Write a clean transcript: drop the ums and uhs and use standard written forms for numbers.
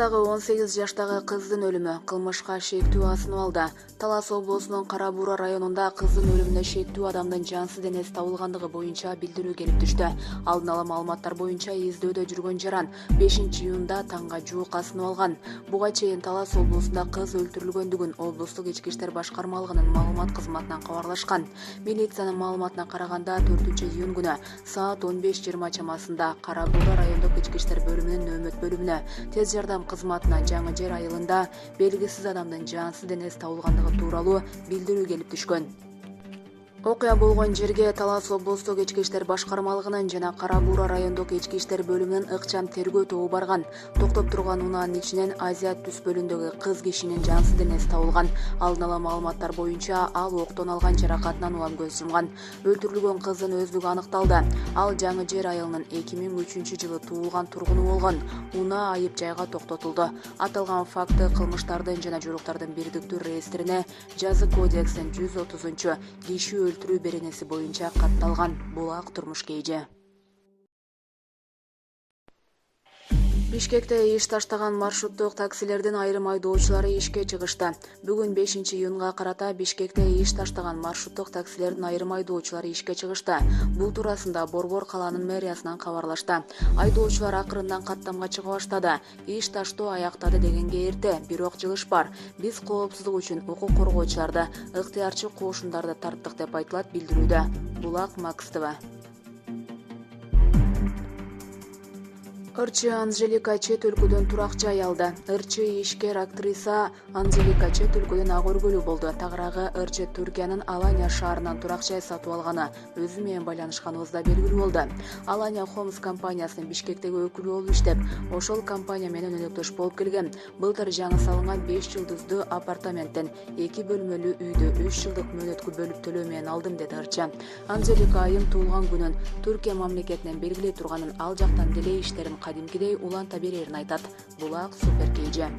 Таластагы 18 жаштагы кыздын өлүмү кылмышка шектүү асынып алды. Талас облусунун Кара Буура районунда кыздын өлүмүнө шектүү адамдын жансыз денеси табылгандыгы боюнча билдирүү келип түштү. Алдын ала маалыматтар боюнча издөөдө жүргөн жаран 5-июнда таңга жуук асынып алган. Буга чейин Талас облусунда кыз өлтүрүлгөндүгүн облустук ички иштер башкармалыгынын маалымат кызматынан кабарлашкан. Милициянын маалыматына караганда 4-июнь күнү саат 15:20 чамасында Кара Буура райондук ички иштер бөлүмүнүн нөөмөт бөлүмүнө тез жардам кызматына Жаңы Жер айылында белгисиз адамдын жансыз денеси табылгандыгы тууралуу билдирүү келип түшкөн. Окуя болгон жерге Талас облустук ички иштер башкармалыгынын жана Кара Буура райондук ички иштер бөлүмүнүн ыкчам тергөө тобу барган. Токтоп турган унаанын ичинен Азия түз бөлүндөгү кыз кишинин жансыз денеси табылган. Алдын ала маалыматтар боюнча ал октон алган жаракатынан улам көз жумган. Өлтүрүлгөн кыздын өздүгү аныкталды. Ал Жаңы Жер айылынын 2003-жылы туулган тургуну болгон. Унаа айып жайга токтотулду. Аталган факты кылмыштардын жана жоруктардын бирдиктүү реестрине Жаза кодексинин 130 киши өлтүрүү беренеси боюнча катталган. Булак турмуш кейжи. Бишкекте иш таштаган маршруттук таксилердин айрым айдоочулары ишке чыгышты. Бүгүн 5-июнга карата Бишкекте иш таштаган маршруттук таксилердин айрым айдоочулары ишке чыгышты. Бул туурасында Борбор калаанын мэриясынан кабарлашты. Айдоочулар акырындан каттамга чыга баштады. Иш таштоо аяктады дегенге эрте, бирок жылыш бар. Биз коопсуздук үчүн укук коргоочуларды, ыктыярчы коошундарды тарттык деп айтылат билдирүүдө. Булак Макс ТВ. Ырчы Анжелика чет өлкөдөн турак жай алды. Ырчы ишкер актриса Анжелика чет өлкөдөн ак өргөлүү болду. Тагыраагы Ырчы Түркиянын Алания шаарынан турак жай сатып алганы өзү менен байланышканыбызда белгилүү болду. Алания Homes компаниясынын Бишкектеги өкүлү болуп иштеп, ошол компания менен өнөктөш болуп келген. Былтыр жаңы салынган 5 жылдыздуу апартаменттен 2 бөлмөлүү үйдү 3 жылдык мөөнөткө бөлүп төлөө менен алдым деди Ырчы. Анжелика айым туулган күнүн Түркия мамлекетинен белгилей турганын, ал жактан деле иштерим кадимкидей уланта берерин айтат. Булак Супер кейжи.